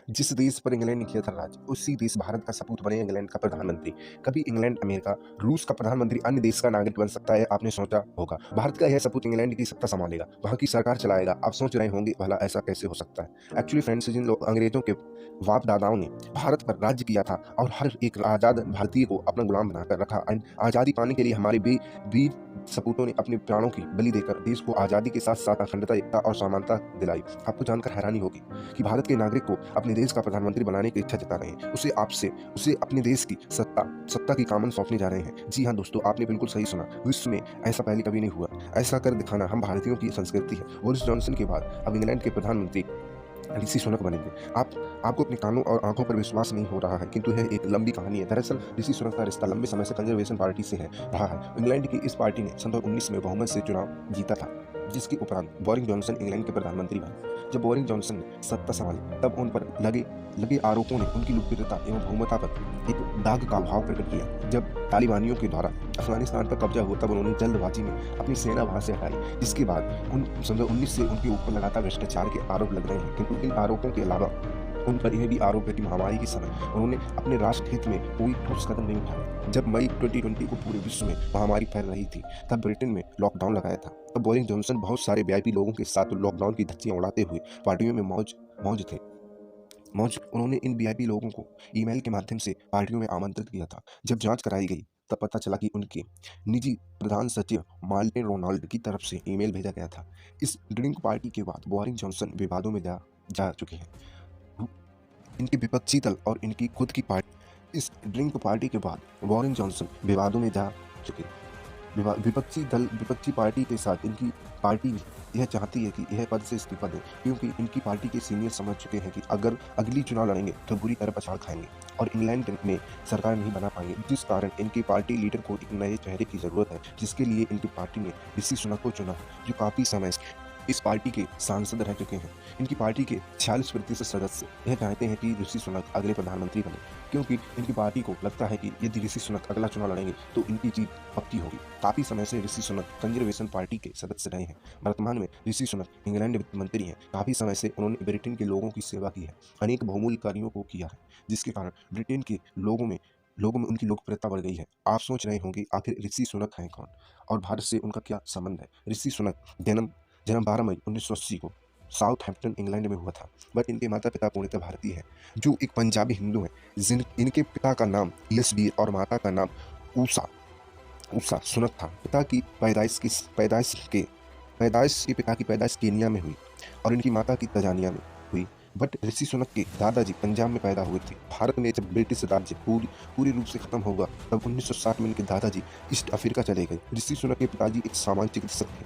जिस देश पर इंग्लैंड ने किया था राज, उसी देश भारत का सपूत बने इंग्लैंड का प्रधानमंत्री। कभी इंग्लैंड, अमेरिका, रूस का प्रधानमंत्री अन्य देश का नागरिक बन सकता है, आपने सोचा होगा। भारत का यह सपूत इंग्लैंड की सत्ता संभालेगा, वहां की सरकार चलाएगा। आप सोच रहे होंगे भला ऐसा कैसे हो सकता है। एक्चुअली फ्रेंड्स, जिन लोग अंग्रेजों के बाप दादाओं ने भारत पर राज्य किया था और हर एक आजाद भारतीय को अपना गुलाम बनाकर रखा, एंड आजादी पाने के लिए हमारे वीर सपूतों ने अपने प्राणों की बलि देकर देश को आजादी के साथ साथ अखंडता, एकता और समानता दिलाई। आपको जानकर हैरानी होगी कि भारत के नागरिक को अपने देश का प्रधानमंत्री बनाने की इच्छा जता रहे हैं। उसे अपने देश की सत्ता की कामन सौंपने जा रहे हैं। जी हाँ दोस्तों, आपने बिल्कुल सही सुना। विश्व में ऐसा पहले कभी नहीं हुआ। ऐसा कर दिखाना हम भारतीयों की संस्कृति है। बोरिस जॉनसन के बाद अब इंग्लैंड के प्रधानमंत्री ऋषि सुनक बनेंगे। आपको अपने कानों और आंखों पर विश्वास नहीं हो रहा है, किंतु यह एक लंबी कहानी है। दरअसल ऋषि सुनक का रिश्ता लंबे समय से कंजर्वेशन पार्टी से रहा है। इंग्लैंड की इस पार्टी ने सन 2019 में बहुमत से चुनाव जीता था, जिसके उपरांत बोरिस जॉनसन इंग्लैंड के प्रधानमंत्री बने। जब बोरिस जॉनसन ने सत्ता संभाली, तब उन पर लगे आरोपों ने उनकी लोकप्रियता एवं बहुमता पर एक दाग का भाव प्रकट किया। जब तालिबानियों के द्वारा अफगानिस्तान पर कब्जा हुआ, तब उन्होंने जल्दबाजी में अपनी सेना वहां से हटाई। इसके बाद सन 2019 से उनके ऊपर लगातार भ्रष्टाचार के आरोप लग रहे हैं, किंतु इन आरोपों के अलावा उन पर यह भी आरोप है कि महामारी के समय उन्होंने अपने राष्ट्र हित में कोई ठोस कदम नहीं उठाया। जब मई 2020 को पूरे विश्व में महामारी फैल रही थी, तब ब्रिटेन में लॉकडाउन लगाया था। तब बोरिस जॉनसन बहुत सारे वीआईपी लोगों के साथ लॉकडाउन की धज्जियां उड़ाते हुए पार्टियों में मौज थे। उन्होंने इन वीआईपी लोगों को ईमेल के माध्यम से पार्टियों में आमंत्रित किया था। जब जांच कराई गई, तब पता चला कि उनके निजी प्रधान सचिव मार्टिन रोनाल्ड की तरफ से ईमेल भेजा गया था। इस ड्रिंक पार्टी के बाद बोरिस जॉनसन विवादों में जा चुके हैं। इनके विपक्षी दल और इनकी खुद की पार्टी इस ड्रिंक पार्टी के बाद बोरिस जॉनसन विवादों में जा चुके हैं। विपक्षी पार्टी के साथ इनकी पार्टी यह चाहती है कि यह पद से इस्तीफा दें, क्योंकि इनकी पार्टी के सीनियर समझ चुके हैं कि अगर अगली चुनाव लड़ेंगे तो बुरी तरह पछाड़ खाएंगे और इंग्लैंड में सरकार नहीं बना पाएंगे। जिस कारण इनकी पार्टी लीडर को एक नए चेहरे की जरूरत है, जिसके लिए इनकी पार्टी ने ऋषि सुनक को चुना, जो काफी समय से इस पार्टी के सांसद रह चुके हैं। इनकी पार्टी के 46% सदस्य यह चाहते हैं कि ऋषि सुनक अगले प्रधानमंत्री बने, क्योंकि इनकी पार्टी को लगता है कि यदि ऋषि सुनक अगला चुनाव लड़ेंगे तो इनकी जीत पक्की होगी। काफी समय से ऋषि सुनक कंजर्वेशन पार्टी के सदस्य रहे हैं। वर्तमान में ऋषि सुनक इंग्लैंड वित्त मंत्री हैं। काफी समय से उन्होंने ब्रिटेन के लोगों की सेवा की है, अनेक बहुमूल्य कार्यों को किया है, जिसके कारण ब्रिटेन के लोगों में उनकी लोकप्रियता बढ़ गई है। आप सोच रहे होंगे आखिर ऋषि सुनक हैं कौन और भारत से उनका क्या संबंध है। ऋषि सुनक जन्म 12 मई 1980 को साउथहैम्पटन इंग्लैंड में हुआ था, बट इनके माता पिता पूर्णतः भारतीय हैं, जो एक पंजाबी हिंदू हैं। इनके पिता का नाम ईएसबीर और माता का नाम ऊषा सुनक था। पिता की पैदाइश केनिया में हुई और इनकी माता की तंजानिया में हुई। बट ऋषि सुनक के दादाजी पंजाब में पैदा हुए थे। भारत में जब ब्रिटिश राज्य पूरी रूप से खत्म होगा, तब 1960 में इनके दादाजी ईस्ट अफ्रीका चले गए। ऋषि सुनक के पिताजी एक सामान्य चिकित्सक थे।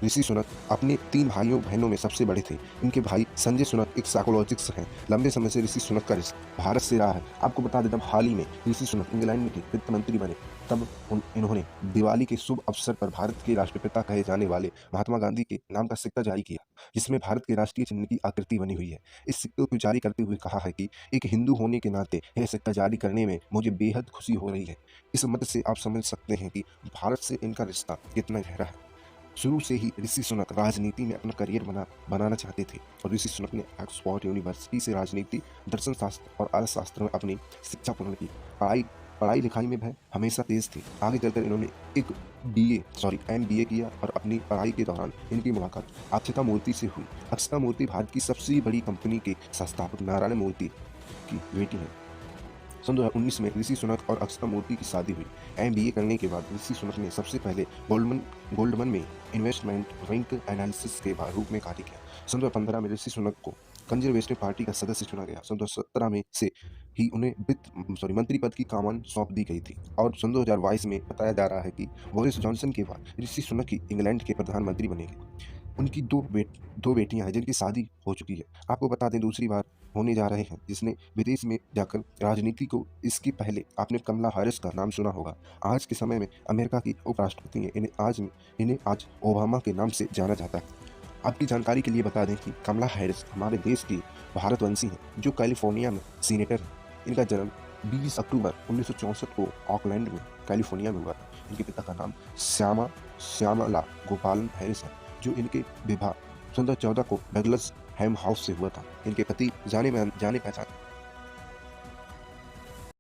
ऋषि सुनक अपने 3 भाइयों बहनों में सबसे बड़े थे। इनके भाई संजय सुनक एक साइकोलॉजिस्ट हैं। लंबे समय से ऋषि सुनक का रिश्ता भारत से रहा है। आपको बता दें, तब हाल ही में ऋषि सुनक इंग्लैंड के वित्त मंत्री बने, तब इन्होंने दिवाली के शुभ अवसर पर भारत के राष्ट्रपिता कहे जाने वाले महात्मा गांधी के नाम का सिक्का जारी किया, जिसमें भारत के राष्ट्रीय चिन्ह की आकृति बनी हुई है। इस सिक्के को जारी करते हुए कहा है कि एक हिंदू होने के नाते यह सिक्का जारी करने में मुझे बेहद खुशी हो रही है। इस मत से आप समझ सकते हैं कि भारत से इनका रिश्ता कितना गहरा है। शुरू से ही ऋषि सुनक राजनीति में अपना करियर बनाना चाहते थे और ऋषि सुनक ने ऑक्सफोर्ड यूनिवर्सिटी से राजनीति, दर्शन शास्त्र और अर्थशास्त्र में अपनी शिक्षा पूर्ण की। पढ़ाई लिखाई में वह हमेशा तेज थे। आगे चलकर इन्होंने एक MBA किया और अपनी पढ़ाई के दौरान इनकी मुलाकात अक्षता मूर्ति से हुई। अक्षता मूर्ति भारत की सबसे बड़ी कंपनी के संस्थापक नारायण मूर्ति की बेटी है। सन 2019 में ऋषि सुनक और अक्षता मूर्ति की शादी हुई। MBA करने के बाद ऋषि सुनक ने सबसे पहले गोल्डमन में इन्वेस्टमेंट रैंक एनालिसिस के रूप में कार्य किया। सन 2015 में ऋषि सुनक को कंजर्वेटिव पार्टी का सदस्य चुना गया। सन 2017 में से ही उन्हें मंत्री पद की कमान सौंप दी गई थी और सन 2022 में बताया जा रहा है कि बोरिस जॉनसन के बाद ऋषि सुनक ही इंग्लैंड के प्रधानमंत्री बनेंगे। उनकी दो बेटियां हैं, जिनकी शादी हो चुकी है। आपको बता दें, दूसरी बार होने जा रहे हैं, जिसने विदेश में जाकर राजनीति को। इसके पहले आपने कमला हैरिस का नाम सुना होगा। आज के समय में अमेरिका की उपराष्ट्रपति हैं। इन्हें आज ओबामा के नाम से जाना जाता है। आपकी जानकारी के लिए बता दें कि कमला हैरिस हमारे देश की भारतवंशी हैं, जो कैलिफोर्निया में सीनेटर हैं। इनका जन्म 20 अक्टूबर 1964 को ऑकलैंड में कैलिफोर्निया में हुआ था। इनके पिता का नाम श्यामला गोपालन हैरिस है, जो इनके विवाह सन 2014 को डगलस हैम हाउस से हुआ था। इनके पति जाने पहचाने